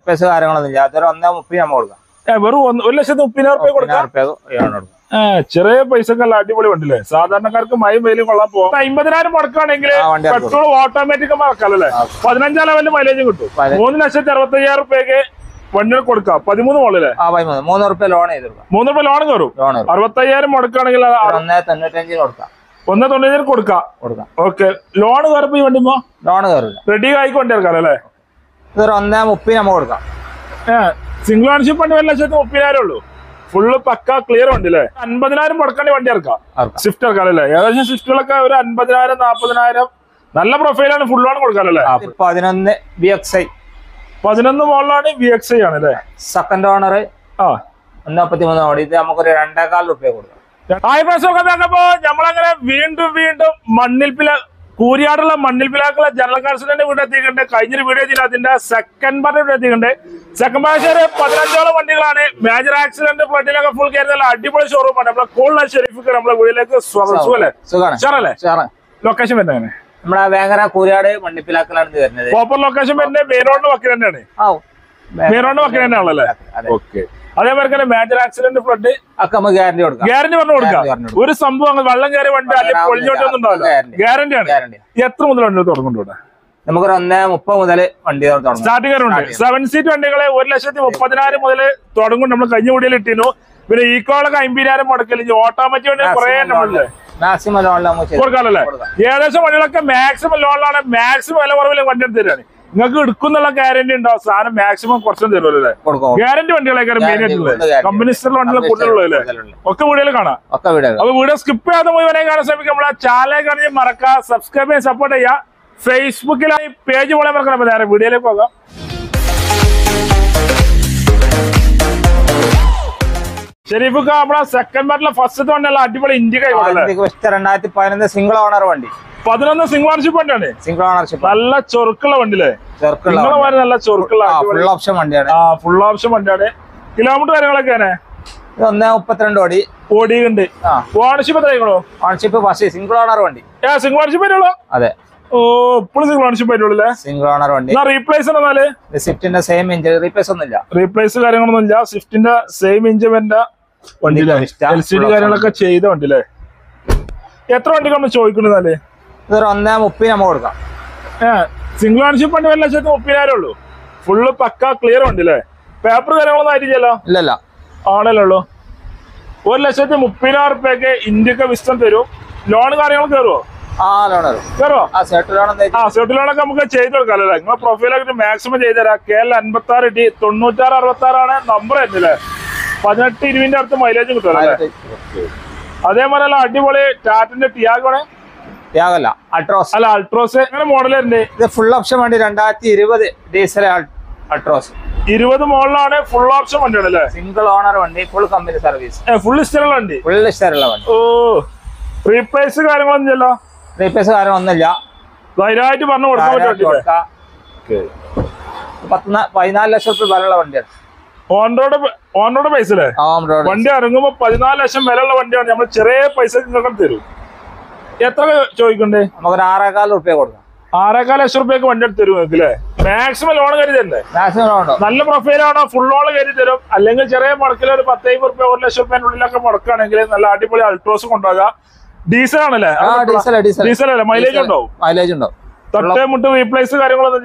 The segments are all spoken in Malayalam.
പൈസ കാര്യങ്ങളൊന്നും അതൊരു 1.30 നമ്മൾ കൊടുക്കാം. വെറും 1,30,000 കൊടുക്കാം. ചെറിയ പൈസക്കല്ല അടിപൊളി വണ്ടില്ലേ. സാധാരണക്കാർക്ക് മഴയും വെയിലും കൊള്ളാൻ പോകും. 50,000 മുടക്കാണെങ്കിൽ പെട്രോൾ ഓട്ടോമാറ്റിക് മറക്കാല്ലേ. 15 ലെവലിൽ മൈലേജും കിട്ടും. 3,65,000 രൂപയ്ക്ക് വണ്ടികൾ കൊടുക്കാം. 13 മോളില്ലേ. 3 റുപ്യ ലോൺ ചെയ്ത് കൊടുക്കാം. 3 രൂപ ലോൺ കയറും. 65,000 മുടക്കാണെങ്കിൽ 1.95 കൊടുക്കാം. 1.95 കൊടുക്കാം. ഓക്കെ. ലോൺ കയറുമ്പോ ഈ വണ്ടിമോ ലോൺ കയറില്ല. റെഡി ആയിക്ക് വണ്ടി ഇറക്കാം അല്ലേ. ഇതൊരു 1.30 നമ്മൾ കൊടുക്കാം. സിംഗിൾ ഓണർഷിപ്പ് വണ്ടി 1,30,000 ഉള്ളൂ. ഫുള്ള് പക്ക ക്ലിയർ വണ്ടി അല്ലേ. 50,000 മുടക്കാണ്ട് വണ്ടി ഇറക്കാം. സ്വിഫ്റ്റ് ഇറക്കാം അല്ലേ. ഏകദേശം സ്വിഫ്റ്റുകളൊക്കെ ഒരു 50,000 40,000 നല്ല പ്രൊഫൈലാണ്. ഫുൾ ലോൺ കൊടുക്കാനല്ലേ. 11 VXI 11 മോളിലാണ് VXI ആണ് അല്ലേ. സെക്കൻഡ് ഓണർ 1.33 ഓടി. ഇത് നമുക്കൊരു 2.25 റുപ്യ കൊടുക്കാം. നമ്മളങ്ങനെ വീണ്ടും മണ്ണിൽപ്പില കൂരിയാടുള്ള മണ്ണിൽപ്പിലാക്കുള്ള ജനറൽ കൺസൾട്ടന്റ് വീട് എത്തിയിട്ടുണ്ട്. കഴിഞ്ഞൊരു വീഡിയോ ചെയ്തിട്ട് അതിന്റെ സെക്കൻഡ് പാർട്ട് വീട് എത്തിയിട്ടുണ്ട്. സെക്കൻഡ് പാർട്ട് 15ഓളം വണ്ടികളാണ്. മേജർ ആക്സിഡന്റ് ഫ്ലഡിലൊക്കെ ഫുൾ കയറുന്ന അടിപൊളി ഷോറൂമാണ്. നമ്മളെ കൂടുതൽ ഷെരീഫിക്ക് നമ്മളെ വീട്ടിലേക്ക് സുഖല്ലേ. ലൊക്കേഷൻ വരുന്നത് നമ്മുടെ വേങ്ങര കൂരിയാട് മണ്ണിപ്പിലാക്കലാണ് വരുന്നത്. പ്രോപ്പർ ലൊക്കേഷൻ വരുന്നത് മെയിൻ റോഡിന് വക്കിൽ തന്നെയാണ്. മെയിൻ റോഡിന് വക്കിൽ തന്നെയാണല്ലേ. ഓക്കെ. അതേപോലെ തന്നെ മേജർ ആക്സിഡന്റ് ഫ്ലഡ് ഗ്യാരണ്ടി പറഞ്ഞു കൊടുക്കാം. ഒരു സംഭവം വെള്ളം കയറി വണ്ടി അല്ലെങ്കിൽ പൊളിഞ്ഞോട്ടൊന്നും ഉണ്ടാവില്ല. ഗ്യാരണ്ടിയാണ്. എത്ര മുതൽ വണ്ടി തുടങ്ങുന്നുണ്ട്? നമുക്കൊരു 1.30 മുതൽ വണ്ടി സ്റ്റാർട്ടിംഗ് ഉണ്ട്. 7 സീറ്റ് വണ്ടികളെ 1,30,000 മുതൽ തുടങ്ങും. നമ്മൾ കഴിഞ്ഞ കൂടിയിൽ ഇട്ടിരുന്നു. പിന്നെ ഈക്കോളൊക്കെ 50,000 മുടക്കില്ല. ഓട്ടോമാറ്റിക് വണ്ടി കുറെ നമ്മളില്ലേ മാക്സിമം ലോൺ കൊടുക്കാനല്ലേ. ഏകദേശം വണ്ടികളൊക്കെ മാക്സിമം ലോണിലാണ്. മാക്സിമം വില കുറവിൽ വണ്ടി എടുത്ത് തരാണ്. നിങ്ങൾക്ക് എടുക്കുന്നുള്ള ഗ്യാരണ്ടി ഉണ്ടാവും. സാധനം മാക്സിമം കുറച്ചും തരുമല്ലേ. ഗ്യാരണ്ടി വണ്ടികളൊക്കെ മെയിൻ ആയിട്ടുള്ളത്. കമ്പനി വണ്ടികളെ കൂടുതലുള്ളതല്ലേ. ഒക്കെ വീഡിയോയിൽ കാണാം. അപ്പൊ വീഡിയോ സ്കിപ്പ് ചെയ്യാതെ മുഴുവനെ കാണാൻ ശ്രമിക്കാം. നമ്മളെ ചാനൽ കാണി മറക്കാം. സബ്സ്ക്രൈബ് ചെയ്യാൻ സപ്പോർട്ട് ചെയ്യാം. ഫേസ്ബുക്കിലായി പേജ് പോലെ മറക്കണം. നേരെ വീഡിയോയിലേക്ക് പോകാം. ഷെരീഫുക്ക നമ്മളെ സെക്കൻഡ് പാർട്ടിലെ ഫസ്റ്റ് വണ്ടിയല്ല അടിപൊളി ഇന്ത്യ 2011 സിംഗിൾ ഓണർ വണ്ടി. 11 സിംഗിൾ ഓണർഷിപ്പ് വണ്ടിയാണ്. സിംഗിൾ ഓണർഷിപ്പ് നല്ല ചൊറുക്കുള്ള വണ്ടിയില്ലേ. നല്ല ചൊറുക്കുള്ള ഫുൾ ഓപ്ഷൻ വണ്ടിയാണ്. ഫുൾ ഓപ്ഷൻ വണ്ടിയാണ്. കിലോമീറ്റർ കാര്യങ്ങളൊക്കെ 1.32 ഓടി ഓടിയുണ്ട്. ഓണർഷിപ്പ് എത്രയാണോ? ഓണർഷിപ്പ് ഫസ്റ്റ് സിംഗിൾ ഓണർ വണ്ടി. സിംഗിൾ ഓണർഷിപ്പ് ആയിട്ടുള്ളൂ. അതെ. ഇപ്പോഴും സിംഗിൾ ഓണർഷിപ്പ് ആയിട്ടുള്ളൂ. സിംഗിൾ ഓണർ വണ്ടി. റീപ്ലേസ് എന്നാല് സ്വിഫ്റ്റിന്റെ സെയിം ഇഞ്ച് റീപ്ലേസ് ഒന്നുമില്ല. റീപ്ലേസ് കാര്യങ്ങളൊന്നുമില്ല. സ്വിഫ്റ്റിന്റെ സെയിം ഇഞ്ച് വണ്ട വണ്ടിയിലെ LCD കാര്യങ്ങളൊക്കെ ചെയ്ത വണ്ടിയില്ലേ. എത്ര വണ്ടികളാണ് ചോദിക്കുന്നത്? ഇതൊരു 1.30 നമ്മൾ കൊടുക്കാം. സിംഗിൾ ഓണർഷിപ്പ് വണ്ടി 1,30,000 ഉള്ളൂ. ഫുള്ള് പക്ക ക്ലിയർ വണ്ടിയില്ലേ. പേപ്പർ കാര്യങ്ങളൊന്നും ആയിരിക്കല്ലോ. ഇല്ലല്ല ആണല്ലോ ഉള്ളൂ. 1,30,000 രൂപയ്ക്ക് ഇന്ത്യക്ക് വിസ്റ്റം തരും. ലോൺ കാര്യങ്ങൾ കയറുമോ? സെട്ടിലോണൊക്കെ നമുക്ക് ചെയ്ത് കൊടുക്കാം അല്ലേ. നിങ്ങളെ പ്രൊഫൈലൊക്കെ മാക്സിമം ചെയ്തുതരാം. KL 56 9666 നമ്പർ ആയിരുന്നില്ലേ. 18-20 അടുത്ത് മൈലേജ് കിട്ടും. അതേപോലെ അടിപൊളി ടാറ്റന്റെ ടിയാഗോണ്. അൾട്രോസ് അങ്ങനെ മോഡലുണ്ട്. ഇത് ഫുൾ ഓപ്ഷൻ വണ്ടി 2020 ഡീസൽ അൾട്രോസ് 20 മോഡലാണ്. ഫുൾ ഓപ്ഷൻ വണ്ടിയാണ് അല്ലേ. സിംഗിൾ ഓണർ വണ്ടി. Full company service. ഫുൾ ഇഷ്ടമുള്ള വണ്ടി. ഫുൾ ഇഷ്ടമുള്ള വണ്ടി. റീപ്ലേസ് കാര്യങ്ങളൊന്നും ഇല്ലല്ലോ. റീപ്ലേസ് കാര്യമൊന്നുമില്ല. ധൈര്യമായിട്ട് പറഞ്ഞു കൊടുക്കാൻ പറ്റും. 14 ലക്ഷം രൂപ വിലയുള്ള വണ്ടിയാണ്. ഓൺ റോഡ് പൈസ അല്ലേ. വണ്ടി ഇറങ്ങുമ്പോ 14 ലക്ഷം വിലയുള്ള വണ്ടിയാണ്. നമ്മൾ ചെറിയ പൈസ നിങ്ങൾക്ക് തരും. എത്ര ചോദിക്കണ്ടേ? നമുക്കൊരു 6.25 റുപ്യ കൊടുക്കാം. 6.25 ലക്ഷം രൂപയ്ക്ക് വണ്ടി എടുത്ത് തരും നിങ്ങൾക്ക് അല്ലേ. മാക്സിമം ലോൺ കയറി തരണ്ടേ. നല്ല പ്രൊഫൈലാണോ ഫുൾ ലോൺ കയറി തരും. അല്ലെങ്കിൽ ചെറിയ മുടക്കിൽ ഒരു 10,000 രൂപ 1 ലക്ഷം രൂപ ഉള്ളിലൊക്കെ മുടക്കുകയാണെങ്കിൽ നല്ല അടിപൊളി അൾട്രോസ് കൊണ്ടുപോകാം. ഡീസൽ ആണല്ലേ. ഡീസൽ അല്ലേ. മൈലേജ് ഉണ്ടാവും. തൊട്ടേ മുട്ട് റീപ്ലേസ് കാര്യങ്ങളൊന്നും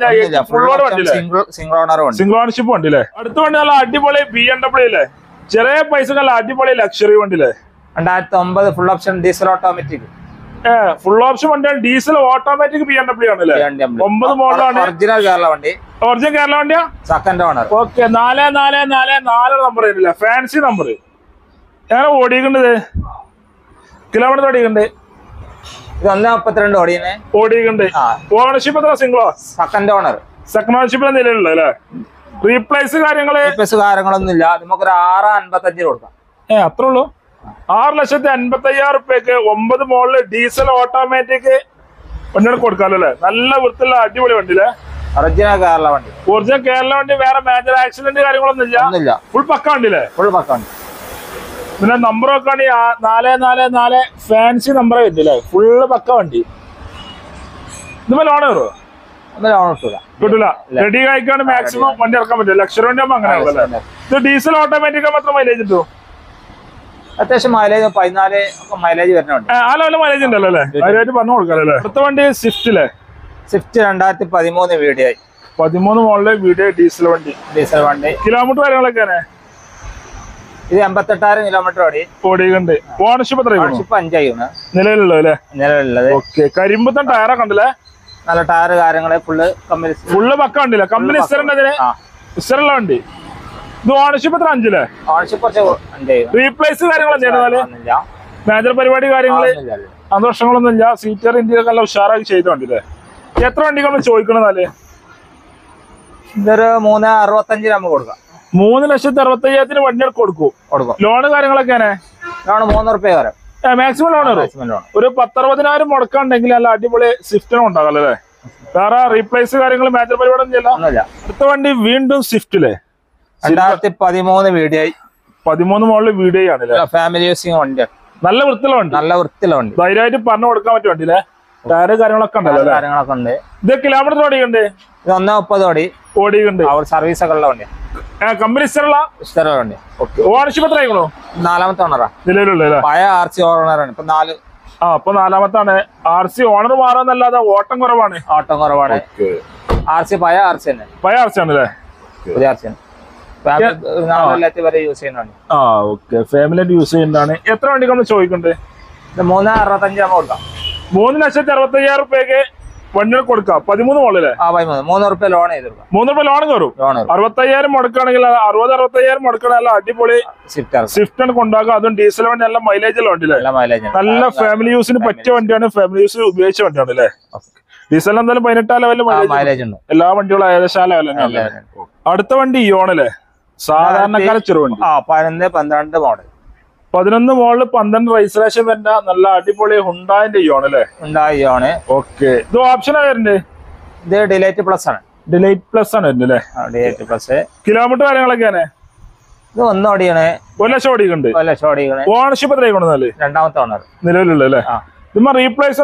സിംഗിൾ ഓണർഷിപ്പ് വണ്ടിയില്ലേ. അടുത്ത വണ്ടി നല്ല അടിപൊളി BMW അല്ലേ. ചെറിയ പൈസ നല്ല അടിപൊളി ലക്ഷറി വണ്ടിയില്ലേ. 2009 full option diesel automatic. Full option വണ്ടിയാണ്. ഡീസൽ ഓട്ടോമാറ്റിക് BMW ആണല്ലേ. 9 മോഡലാണ്. ഒറിജിനൽ കേരള വണ്ടി. ഒറിജിനൽ കേരള വണ്ടിയാ. Second owner. ഓക്കെ. 4444 നമ്പർ ആയിരുന്നില്ല. Fancy number. ഞാൻ ഓടിക്കണ്ടത് കിലോമീറ്റർ ഓടിക്കണ്ട്. ഇത് 1.32 ഓടിയുണ്ട്. ഓണർഷിപ്പ് എത്ര? സിംഗിളോ? Second owner. സെക്കൻഡ് ഓണർഷിപ്പിലെ നിലയിലുള്ള അല്ലേ. റീപ്ലേസ് കാര്യങ്ങളൊന്നും ഇല്ല. നമുക്കൊരു 6.55 കൊടുക്കാം. അത്രേ ഉള്ളൂ. 6,55,000 രൂപയ്ക്ക് 9 മോഡല് ഡീസൽ ഓട്ടോമാറ്റിക് വണ്ടികൾ കൊടുക്കാമല്ലേ. നല്ല വൃത്തിയുള്ള അടിപൊളി വണ്ടിയില്ലേ. ഒറിജിനൽ കേരള വണ്ടി. ഒറിജിനൽ കേരള വണ്ടി. വേറെ മേജർ ആക്സിഡന്റ് കാര്യങ്ങളൊന്നും ഇല്ല. ഫുൾ പക്ക വണ്ടിയില്ലേ. ഫുൾ പക്ക വണ്ടി. പിന്നെ നമ്പർ ഒക്കെ ആണെങ്കിൽ 444 ഫാൻസി നമ്പർ വരുന്നില്ലേ. ഫുള്ള് പക്ക വണ്ടി. ഇതുപോലെ ലോൺ കയറുമോ? ലോൺ കിട്ടൂല. കിട്ടൂല. റെഡി ആയിക്കാണ് മാക്സിമം വണ്ടി ഇറക്കാൻ പറ്റും. ലക്ഷറി വണ്ടി ആകുമ്പോൾ അങ്ങനെ. ഇത് ഡീസൽ ഓട്ടോമാറ്റിക് മാത്രം മൈലേജ് കിട്ടും. അത്യാവശ്യം മൈലേജ് 14 മൈലേജ് വരുന്നുണ്ട്. ആ ലെവലിൽ മൈലേജ് ഉണ്ടല്ലോ അല്ലേ? അതിനായിട്ട് പറഞ്ഞു കൊടുക്കാല്ലേ. അടുത്ത വണ്ടി സ്വിഫ്റ്റിലെ Swift 2013 VDI 13 model VDI diesel വണ്ടി. കിലോമീറ്റർ കാര്യങ്ങളൊക്കെ ഇത് 88,000 കിലോമീറ്റർ ഓടിയുണ്ട്. ഓണർഷിപ്പ് എത്ര? 5 നിലവിലുള്ളത് അല്ലേ? നിലവിലുള്ളത്. ഓക്കെ. കരിമ്പത്തൻ ടയറൊക്കെ ഉണ്ടല്ലേ? നല്ല ടയർ കാര്യങ്ങള് ഫുള്ള് പക്ക ഉണ്ടല്ലേ? കമ്പനി ഇസ്റ്ററുള്ള വണ്ടി. ഇത് ഓണർഷിപ്പ് എത്ര? 5 ഓണർഷിപ്പ് 5. റീപ്ലേസ് കാര്യങ്ങൾ മേജർ പരിപാടി കാര്യങ്ങള് വർഷങ്ങളൊന്നും ഇല്ല. സീറ്റർ ഇന്ത്യയൊക്കെ എല്ലാം ഉഷാറാക്കി ചെയ്തോണ്ടല്ലേ. എത്ര വണ്ടി നമ്മൾ ചോദിക്കണെന്നാല്? ഇതൊരു 365 നമുക്ക് കൊടുക്കാം. 3,65,000 വണ്ടി കൊടുക്കും. ലോണ് കാര്യങ്ങളൊക്കെയാണ്? ലോണ് 3 റുപ്യ വരാം. മാക്സിമം ലോൺ ഒരു 10-60,000 മുടക്കാണ്ടെങ്കിൽ നല്ല അടിപൊളി സ്വിഫ്റ്റിനും ഉണ്ടാകല്ലോ അല്ലേ? വേറെ റീപ്ലേസ് കാര്യങ്ങൾ മേജർ പരിപാടി ഒന്നും ചെയ്യില്ല. അടുത്ത വണ്ടി വീണ്ടും സ്വിഫ്റ്റിലെ 2013 വീഡിയോ 13 മോഡല് വീഡിയോ ആണ്. ഫാമിലി യൂസിങ് വണ്ടി. നല്ല വൃത്തിയുള്ള വണ്ടി. ധൈര്യമായിട്ട് പറഞ്ഞു കൊടുക്കാൻ പറ്റും വണ്ടിയിലെ. ടയറ് കാര്യങ്ങളൊക്കെ ഉണ്ട്. ഇത് കിലോമീറ്റർ ഓടിയുണ്ട്? 130 ഓടിയുണ്ട്. സർവീസ് ഒക്കെ ഉള്ള വണ്ടിയാണ്. കമ്പനി ഇഷ്ടമുള്ള വണ്ടി. ഓണർഷിപ്പ് എത്ര ആയിക്കണോ? 4ാമത്തെ ഓണറാ നിലവിലുള്ള. പഴയ RC ഓണറാണ്. ഇപ്പൊ 4. അപ്പൊ 4ാമത്താണ്. RC ഓണർ മാറാന്നല്ലാതെ ഓട്ടം കുറവാണ്. RC പഴയ RC തന്നെ. പഴയ RC ആണല്ലേ? പുതിയ RC ആണ്. യൂസ് ചെയ്യുന്നതാണ്. ഫാമിലി യൂസ് ചെയ്യുന്നതാണ്. എത്ര വണ്ടി നമ്മൾ ചോദിക്കണ്ടേ? 365 കൊടുക്കാം. 3,65,000 റുപ്യക്ക് വണ്ടികൾ കൊടുക്കാം. 13 മോളിലെ 3 റുപ്യ ലോൺ ചെയ്ത് 3 റുപ്യ ലോൺ കയറും. 65,000 മുടക്കുകയാണെങ്കിൽ 60-65,000 മുടക്കണല്ല അടിപൊളി സ്വിഫ്റ്റ് ആണ് കൊണ്ടാക്കുക. അതും ഡീസൽ വണ്ടി. നല്ല മൈലേജ് ഉള്ള വണ്ടിയില്ലേ? നല്ല ഫാമിലി യൂസിന് പറ്റിയ വണ്ടിയാണ്. ഫാമിലി യൂസ് ഉപയോഗിച്ച വണ്ടിയാണ് അല്ലേ? ഡീസൽ എന്തായാലും 18 ലെവലിൽ മൈലേജ് ഉണ്ട്. എല്ലാ വണ്ടികളും ഏകദേശം ആ ലെവൽ തന്നെ. അടുത്ത വണ്ടി ഇയോണല്ലേ? സാധാരണക്കാര ചെറുവണ്ടി. 11-12 മോഡൽ. 11 മോഡല് 12 രജിസ്ട്രേഷൻ വരുന്ന നല്ല അടിപൊളി ഹുണ്ടായിന്റെ ഇയോൺ അല്ലേ? ഓക്കെ. ഇത് ഓപ്ഷനാ വരുന്നത്? ഇത് ഡിലൈറ്റ് പ്ലസ് ആണ്. ഡിലൈറ്റ് പ്ലസ് ആണ് വരുന്നത് അല്ലേ? Delight plus. കിലോമീറ്റർ കാര്യങ്ങളൊക്കെയാണ്? ഇത് 1 ഓടിയാണ്. 1 ലക്ഷം ഓടിക്കുന്നുണ്ട്. ഓണർഷിപ്പ് എത്ര? 2ാമത്തെ ഓണർ നിലവിലുള്ള അല്ലേ? ഇതുമ്പോ റീപ്ലേസ്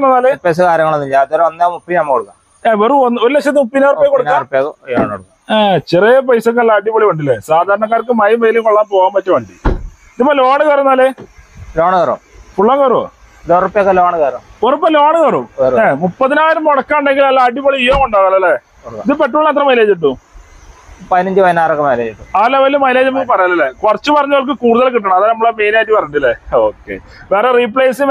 കാര്യങ്ങളൊന്നുമില്ല. അതൊരു 1.30 നമ്മൾ കൊടുക്കാം. വെറും 1,30,000 റുപ്യ കൊടുക്കാം. ചെറിയ പൈസക്ക് നല്ല അടിപൊളി വണ്ടി അല്ലേ? സാധാരണക്കാർക്ക് മൈയും വെയിലും കൊള്ളാൻ പോകാൻ പറ്റിയ വണ്ടി. ഇതിപ്പോ ലോണ് കയറുന്നാലേ? ലോൺ കയറും. ഫുള്ളം കയറുമോ? 100 റുപ്യൊക്കെ ലോൺ കയറും. ഉറപ്പ് ലോണ് കയറും. 30,000 മുടക്കാണ്ടെങ്കിൽ നല്ല അടിപൊളി ഉണ്ടാകാം അല്ലേ? ഇത് പെട്രോളിന് എത്ര മൈലേജ് കിട്ടും? 15-16 മൈലേജ് കിട്ടും. ആ ലെവലിൽ മൈലേജ് നമുക്ക് പറയാനല്ലേ? കുറച്ച് പറഞ്ഞവർക്ക് കൂടുതൽ കിട്ടണം. അതാണ് നമ്മളെ മെയിൻ ആയിട്ട് പറഞ്ഞില്ലേ? ഓക്കെ. വേറെ റീപ്ലേസ്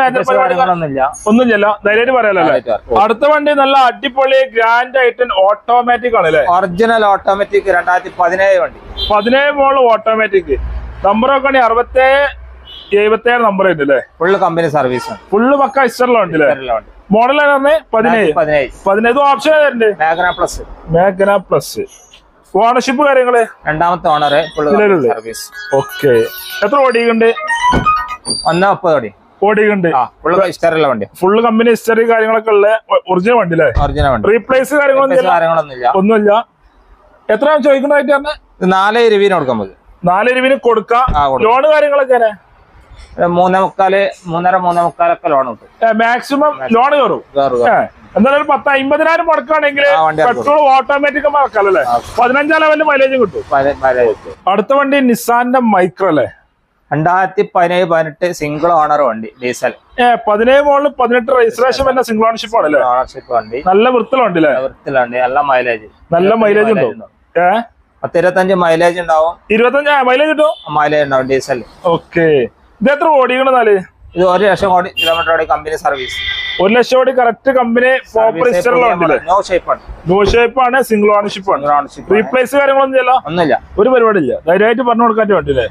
ഒന്നുമില്ല. ധൈര്യമായിട്ട് പറയാനല്ലേ? അടുത്ത വണ്ടി നല്ല അടിപൊളി ഗ്രാൻഡ് ആയിട്ട് ഓട്ടോമാറ്റിക് ആണ് അല്ലേ? ഒറിജിനൽ ഓട്ടോമാറ്റിക് 2017 വണ്ടി. 17 മോഡൽ ഓട്ടോമാറ്റിക്. നമ്പറൊക്കെ 67-77 നമ്പർ ഉണ്ട് അല്ലേ? Full company service. ഫുള്ള് പക്ക ഇസ്റ്ററിലുള്ള വണ്ടി അല്ലേ? മോഡലാണ് 17. ഓപ്ഷൻ വരുന്നുണ്ട് മാഗ്ന പ്ലസ്. ഓണർഷിപ്പ് കാര്യങ്ങള്? 2ാമത്തെ ഓണർ. സർവീസ്. ഓക്കെ. എത്ര ഓടിയുണ്ട്? 1.30 ഓടിയുണ്ട്. ഹിസ്റ്ററിയുള്ള വണ്ടി. ഫുള്ള് കമ്പനി ഹിസ്റ്ററി കാര്യങ്ങളൊക്കെ ഉള്ള ഒറിജിനൽ വണ്ടി അല്ലേ? റീപ്ലേസ് ഒന്നുമില്ല. എത്ര ചോദിക്കുന്നതായിട്ട് തന്നെ? 4,20 കൊടുക്കാൻ മതി. 4,20 കൊടുക്കാം. ലോണ് കാര്യങ്ങളൊക്കെ 3.25 ലോൺ കിട്ടും. മാക്സിമം ലോൺ കയറും. എന്തായാലും ഒരു 10-50,000 മുടക്കുകയാണെങ്കിൽ പെട്രോൾ ഓട്ടോമാറ്റിക് മറക്കാല്ലേ? 15 ലെവലിൽ മൈലേജും കിട്ടും. അടുത്ത വണ്ടി നിസാന്റെ മൈക്രോ അല്ലേ? 2017-18 സിംഗിൾ ഓണർ വണ്ടി. ഡീസൽ. 17 മോഡൽ 18 രജിസ്ട്രേഷൻ വരുന്ന സിംഗിൾ ഓണർഷിപ്പ് ആണല്ലേ? വണ്ടി നല്ല വൃത്തിലുണ്ട് അല്ലേ? നല്ല മൈലേജ്. ഉണ്ടോ? 10-25 മൈലേജ് ഉണ്ടാവും. 25 മൈലേജ് കിട്ടും. മൈലേജ് ഉണ്ടാവും ഡീസൽ. ഓക്കെ. ഇത് എത്ര ഓടിക്കണെന്നാല്? ഇത് 1 ലക്ഷം കിലോമീറ്റർ കമ്പനി സർവീസ്. 1 ലക്ഷം ഓടി കറക്റ്റ് കമ്പനി നോ ഷേപ്പ് ആണ്. സിംഗിൾ ഓണർഷിപ്പ് ആണ്. റീപ്ലേസ് കാര്യങ്ങളൊന്നും ഒന്നുമില്ല. ഒരു പരിപാടി ഇല്ല. ധൈര്യമായിട്ട് പറഞ്ഞു കൊടുക്കാൻ വേണ്ടില്ലേ?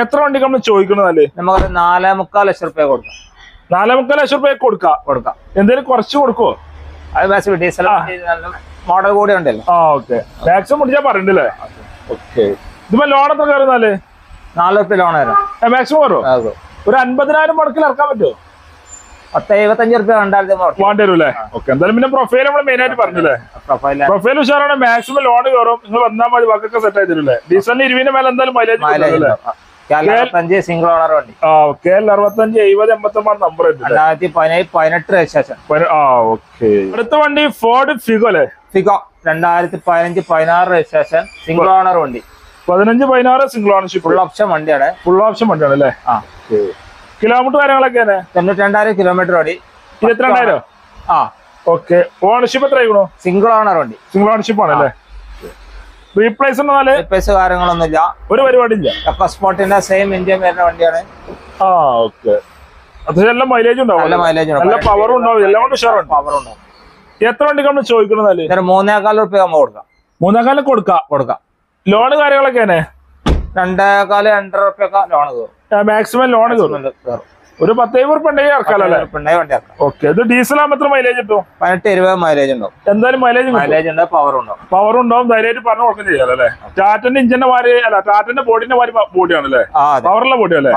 എത്ര വണ്ടി നമ്മൾ ചോദിക്കണതല്ലേ? നമുക്ക് 4.25 ലക്ഷം റുപ്യ കൊടുക്കാം. 4.25 ലക്ഷം റുപ്യ കൊടുക്കാം. എന്തെങ്കിലും കുറച്ച് കൊടുക്കുവോ? അത് ഡീസൽ മോഡൽ കൂടി ഉണ്ടല്ലോ. ഓക്കെ. മാക്സിമം മുടിച്ചാ പറയണ്ടല്ലേ? ഓക്കെ. ഇതിപ്പോ ലോൺ എത്ര കയറുന്നാല്? 4 റുപ്യ ലോൺ വരാം. മാക്സിമം കയറുമോ? ഒരു 50,000 മുടക്കിൽ ഇറക്കാൻ പറ്റുമോ? 10-75 റുപ്യ വേണ്ടി വരൂല്ലേ? ഓക്കെ. എന്തായാലും പിന്നെ പ്രൊഫൈൽ നമ്മൾ മെയിൻ ആയിട്ട് പറഞ്ഞില്ലേ? പ്രൊഫൈൽ ഉഷാറാണ്. മാക്സിമം ലോൺ കയറും. നിങ്ങൾ വന്നാൽ മതി. ബാക്കൊക്കെ സെറ്റ് ആയി തരൂല്ലേ? ഡീസലിന് 20 മേലെ എന്തായാലും മൈലേജ് സിംഗിൾ ഓണർ വണ്ടി. 65 70 89 നമ്പർ 2017-18 രജിസ്ട്രേഷൻ. ഓക്കെ. അടുത്ത വണ്ടി ഫോർഡ് ഫിഗോ അല്ലേ? ഫിഗോ 2015-16 രജിസ്ട്രേഷൻ സിംഗിൾ ഓണർ വണ്ടി. 15-16 സിംഗിൾ ഓണർഷിപ്പ് ഫുൾ ഓപ്ഷൻ വണ്ടിയാണ്. ഫുൾ ഓപ്ഷൻ വണ്ടിയാണ് അല്ലേ? കിലോമീറ്റർ കാര്യങ്ങളൊക്കെയാണ് 92,000 കിലോമീറ്റർ ഓടി. 22,000. ഓക്കെ. ഓണർഷിപ്പ് എത്ര ആയിക്കണോ? സിംഗിൾ ഓണർ വണ്ടി. സിംഗിൾ ഓണർഷിപ്പ് ആണല്ലേ? റീപ്ലേസ് കാര്യങ്ങളൊന്നുമില്ല, ഒരു പരിപാടി ഇല്ല. എക്കോസ്പോർട്ടിന്റെ സെയിം എഞ്ചിൻ വരുന്ന വണ്ടിയാണ്. ഓക്കെ. അത്യാവശ്യം മൈലേജ് ഉണ്ടാവും, നല്ല മൈലേജ്, നല്ല പവർ ഉണ്ടാവും, എല്ലാം കൊണ്ട് ഉഷാറുണ്ട്. പവർ ഉണ്ടാവും. എത്ര വണ്ടിക്ക് നമ്മൾ ചോദിക്കണമെന്നാല്? 3,400 രൂപ നമ്മൾ കൊടുക്കാം. 3,400 കൊടുക്കാം. ലോണ് കാര്യങ്ങളൊക്കെയാണ് 2,400-2,500 രൂപ ലോണ് കയറും. മാക്സിമം ലോണ് കയറും. ഒരു 10,000 രൂപ ഉണ്ടെങ്കിൽ ഇറക്കാമല്ലേ? ഓക്കെ. ഇത് ഡീസൽ ആകുമ്പോൾ എത്ര മൈലേജ് കിട്ടും? 18-20 മൈലേജ് ഉണ്ടാവും. എന്തായാലും മൈലേജ് ഉണ്ടാവും, പവർ ഉണ്ടാവും. പവർ ഉണ്ടാവും, ധൈര്യമായിട്ട് പറഞ്ഞു കൊടുക്കാൻ ചെയ്യാം അല്ലേ? ടാറ്റന്റെ ഇഞ്ചിന്റെ മാതിരി അല്ല, ടാറ്റന്റെ ബോഡിന്റെ മാതിരി ബോഡിയാണ് അല്ലേ? പവറുള്ള ബോഡി അല്ലേ?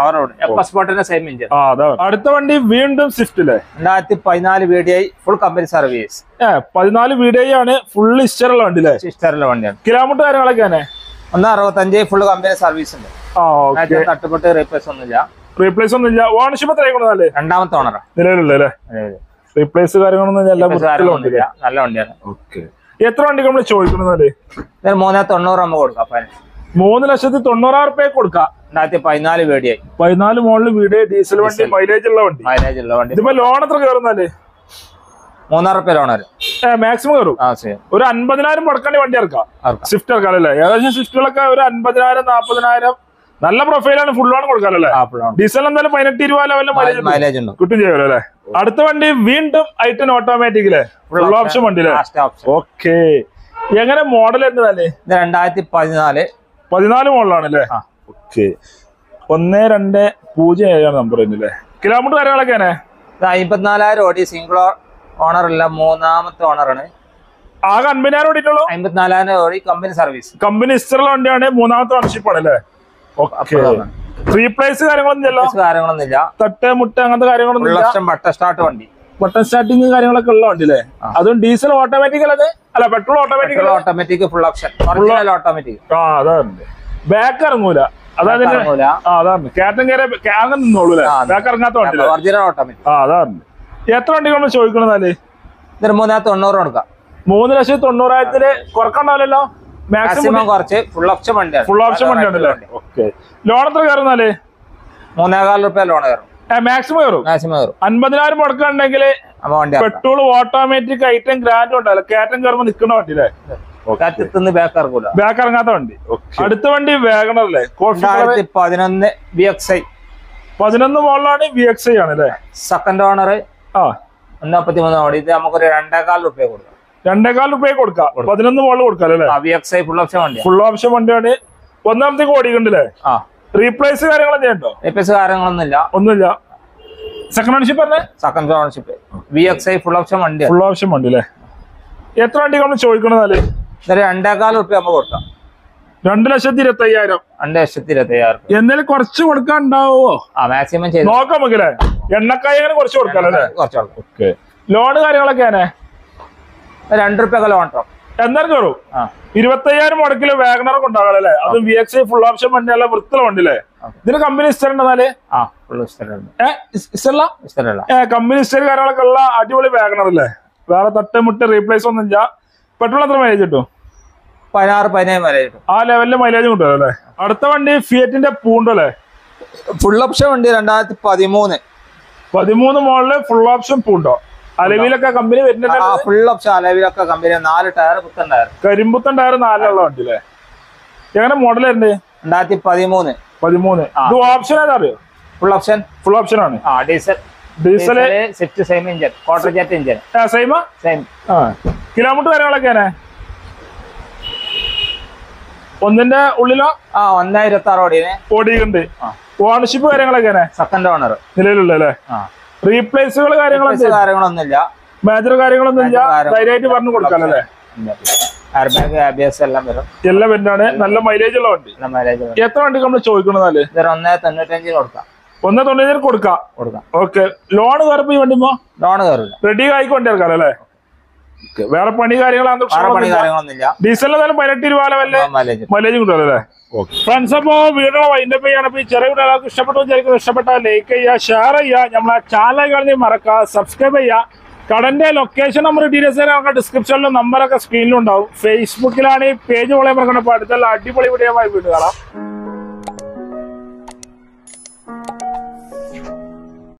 എക്കോസ്പോർട്ടിന്റെ സെയിം എഞ്ചിൻ. അതാണ്. അടുത്ത വണ്ടി വീണ്ടും സ്വിഫ്റ്റ് അല്ലേ? 2014 VDI full company service. 14 VDI ആണ്, ഫുൾ ഹിസ്റ്ററുള്ള വണ്ടി അല്ലേ? ഹിസ്റ്ററുള്ള വണ്ടിയാണ്. കിലോമീറ്റർ കാര്യങ്ങളൊക്കെയാണ് 165 ഫുൾ കമ്പനി സർവീസ് ഉണ്ട്. തട്ടുപൊട്ട് റീപ്ലേസ് ഒന്നുമില്ല. റീപ്ലേസ് ഒന്നുമില്ല. ഓണർഷിപ്പ് എത്ര ആയിക്കോളൂ? രണ്ടാമത്തെ ഓണർ നിലവിലുള്ളല്ലേ? റീപ്ലേസ് കാര്യങ്ങളൊന്നും നല്ല വണ്ടിയാണ്. ഓക്കെ. എത്ര വണ്ടി നമ്മൾ ചോദിക്കുന്നത്? 3,90,000 നമ്മൾ കൊടുക്കാം. 3,90,000 രൂപ കൊടുക്കാം. 2014 VDI 14 മോഡൽ VDI ഡീസൽ വണ്ടി, മൈലേജ് ഉള്ള വണ്ടി. ഇതിപ്പോ ലോൺ എത്ര കയറുന്നാല്? 3,000 രൂപ ലോൺ വരും. മാക്സിമം കയറും. ഒരു 50,000 മുടക്കേണ്ടി വണ്ടി ഇറക്കാം. സ്വിഫ്റ്റ് ഇറക്കാം അല്ലേ? ഏകദേശം സ്വിഫ്റ്റുകളൊക്കെ ഒരു 50,000 40,000 നല്ല പ്രൊഫൈലാണ്, ഫുൾ ലോൺ കൊടുക്കാനല്ലേ? ഡീസൽ എന്തായാലും 18-20 ലെവലിൽ മൈലേജ് കിട്ടും ചെയ്യുമല്ലോ അല്ലേ? അടുത്ത വണ്ടി വീണ്ടും I10 ഓട്ടോമാറ്റിക്കിലെ ഫുൾ ഓപ്ഷൻ വണ്ടി അല്ലേ? ഓക്കെ. എങ്ങനെ മോഡൽ എന്താണ്? 2014 മോഡലാണല്ലേ? ഓക്കെ. 1207 നമ്പർ അല്ലേ? കിലോമീറ്റർ കാര്യങ്ങളൊക്കെയാണ് 54,000 ഓടി. സിംഗിൾ ഓണർ അല്ല, മൂന്നാമത്തെ ഓണറാണ്. ആകെ 50,000 ഓടിയിട്ടുള്ളൂ. 54,000 ഓടി, കമ്പനി സർവീസ്. കമ്പനി ഹിസ്റ്ററുള്ള വണ്ടിയാണ്, മൂന്നാമത്തെ ഓണർഷിപ്പ് ആണല്ലേ? റീപ്ലേസ് കാര്യങ്ങളൊന്നുമില്ല, തട്ട് മുട്ട അങ്ങനത്തെ കാര്യങ്ങളൊന്നും. ബട്ടൺ സ്റ്റാർട്ട് വണ്ടി, ബട്ടൺ സ്റ്റാർട്ടിങ് കാര്യങ്ങളൊക്കെ ഉള്ള വണ്ടി അല്ലേ? അതും ഡീസൽ ഓട്ടോമാറ്റിക് അല്ലേ? അല്ല, petrol automatic full option automatic. അതാണ്. ബാക്ക് ഇറങ്ങൂല, അതാണ്. കേട്ടൻ കയറി അങ്ങനെ നിന്നോളൂ അല്ലേ? ബാക്ക് ഇറങ്ങാത്ത വണ്ടി ഓട്ടോമാറ്റിക്. അതാണ്. എത്ര വണ്ടി നമ്മൾ ചോദിക്കണമെന്നാല്? 3,90,000 കൊടുക്കാം. 3,90,000 കുറക്കണ്ടാവില്ലല്ലോ? മാക്സിമം കുറച്ച് ഫുൾ ഓപ്ഷൻ വണ്ടിയാണ്. ഫുൾ ഓപ്ഷൻ വണ്ടിയാണല്ലേ? ഓക്കെ. ലോൺ എത്ര കയറുന്നാല്? 3,400 രൂപ ലോൺ കയറും. മാക്സിമം കയറും. 50,000 മുടക്കുന്നുണ്ടെങ്കിൽ പെട്രോൾ ഓട്ടോമാറ്റിക് I10 ഗ്രാൻഡ് ഉണ്ടല്ലോ, കയറ്റം കയറുമ്പോ നിൽക്കുന്ന വണ്ടി അല്ലേ? ബാക്ക് ഇറങ്ങാത്ത വണ്ടി. അടുത്ത വണ്ടി വാഗണർ അല്ലേ? 11 VXI 11 മോഡലാണ്, VXI ആണല്ലേ? Second owner. 1,43 ഓടി. ഇത് നമുക്കൊരു 2,400 രൂപ കൊടുക്കാം. 2,400 രൂപ കൊടുക്കാം. 11 മോഡൽ കൊടുക്കാം അല്ലേ? VXI ഫുൾ ഓപ്ഷൻ വണ്ടി. ഫുൾ ഓപ്ഷൻ വണ്ടിയാണ്. ഒന്നാമത്തേക്ക് ഓടിക്കണ്ടല്ലേ? റീപ്ലേസ് കാര്യങ്ങളൊക്കെ ഉണ്ടോ? റീപ്ലേസ് കാര്യങ്ങളൊന്നുമില്ല, ഒന്നുമില്ല. സെക്കൻഡ് ഓണർഷിപ്പ് പറഞ്ഞേ? Second ownership. VXI full option വണ്ടി. ഫുൾ ഓപ്ഷൻ വണ്ടി അല്ലേ? എത്ര വണ്ടി നമ്മൾ ചോദിക്കണമെന്നാല്? 2,400 രൂപ നമ്മൾ കൊടുക്കാം. 2,25,000. 2,25,000. എന്നാലും കുറച്ച് കൊടുക്കാൻ ഉണ്ടാവോ? മാക്സിമം നോക്കാം നമുക്കല്ലേ? എണ്ണക്കായ അങ്ങനെ കുറച്ച് കൊടുക്കാല്ലേ? ഓക്കെ. ലോണ് കാര്യങ്ങളൊക്കെയാണ് 2 രൂപ ലോൺ എന്നാലും കയറും. 25,000 മുടക്കില് വാഗണറൊക്കെ ഉണ്ടാകാല്ലേ? അത് VXI ഫുൾ ഓപ്ഷൻ വണ്ടി അല്ല, വൃത്തിയുള്ള വണ്ടി അല്ലേ? ഇതിന് കമ്പനി ഹിസ്റ്റർ ഉണ്ടെന്നാല്? കമ്പനി ഹിസ്റ്റർ കാര്യങ്ങളൊക്കെ ഉള്ള അടിപൊളി വാഗണർ അല്ലേ? വേറെ തട്ട് മുട്ട് റീപ്ലേസ് ഒന്നും ഇല്ല. പെട്രോൾ എത്ര മൈലേജ് കിട്ടും? 16-17 മൈലേജ് കിട്ടും. ആ ലെവലില് മൈലേജ് കിട്ടും അല്ലേ? അടുത്ത വണ്ടി ഫിയറ്റിന്റെ പൂണ്ടോ അല്ലേ? ഫുൾ ഓപ്ഷൻ വണ്ടി 2013 മോഡല് ഫുൾ ഓപ്ഷൻ പൂണ്ടോ? അലവിലൊക്കെ കമ്പനി വരുന്നുണ്ട്. ഫുൾ ഓപ്ഷൻ അലവിലൊക്കെ കമ്പനി. 4 ടയർ പുത്തൻ ടയർ, കരിമ്പുത്തൻ ടയർ 4 വണ്ടി അല്ലേ? എങ്ങനെ മോഡൽ ഉണ്ട്? 2013. ഇത് ഓപ്ഷൻ ഏതാ അറിയോ? ഫുൾ ഓപ്ഷൻ ആണ്. Diesel set same engine, quarter jet engine. Same. Kilometre കാര്യങ്ങളൊക്കെയാണ് ഒന്നിന്റെ ഉള്ളിലോ? 1,26 ഓടിയുണ്ട്. ഓണർഷിപ്പ് കാര്യങ്ങളൊക്കെയാണ് സെക്കൻഡ് ഓണർ നിലവിലുള്ളല്ലേ? റീപ്ലേസുകൾ കാര്യങ്ങളൊന്നുമില്ല, മേജർ കാര്യങ്ങളൊന്നുമില്ല. ധൈര്യമായിട്ട് പറഞ്ഞു കൊടുക്കാനല്ലേ? എല്ലാം വരുന്നതാണ്. നല്ല മൈലേജ് ഉള്ള വണ്ടി. എത്ര വണ്ടി നമ്മൾ ചോദിക്കണമെന്നാല്? 1,95 കൊടുക്കാം. 1,95 കൊടുക്കാം. ഓക്കെ. ലോൺ കയറിപ്പോ ഈ വണ്ടിമോ? ലോൺ കയറില്ല, റെഡി ആയിക്ക് വണ്ടി ഇറക്കാം അല്ലേ? വേറെ പണി കാര്യങ്ങളൊന്നുമില്ല. ഡീസലിന് 18-20 ലെവലില് മൈലേജ് കിട്ടുമല്ലേ? ഫ്രണ്ട്സ്, അപ്പോ വീഡിയോ വൈൻഡപ്പ് ചെയ്യാണ്. ഈ ചെറിയ വീഡിയോ ഇഷ്ടപ്പെട്ട ലൈക്ക് ചെയ്യുക, ഷെയർ ചെയ്യുക, നമ്മളെ ചാനൽ കാണുന്നത് മറക്കുക, സബ്സ്ക്രൈബ് ചെയ്യുക. കടന്റെ ലൊക്കേഷൻ നമ്പർ ഡീറ്റെയിൽസ് നമുക്ക് ഡിസ്ക്രിപ്ഷനിലും നമ്പറൊക്കെ സ്ക്രീനിലും ഉണ്ടാവും. ഫേസ്ബുക്കിലാണ് ഈ പേജ് പോലെ അടുത്തുള്ള അടിപൊളി വീഡിയോ ആയി വീണ്ടും കാണാം.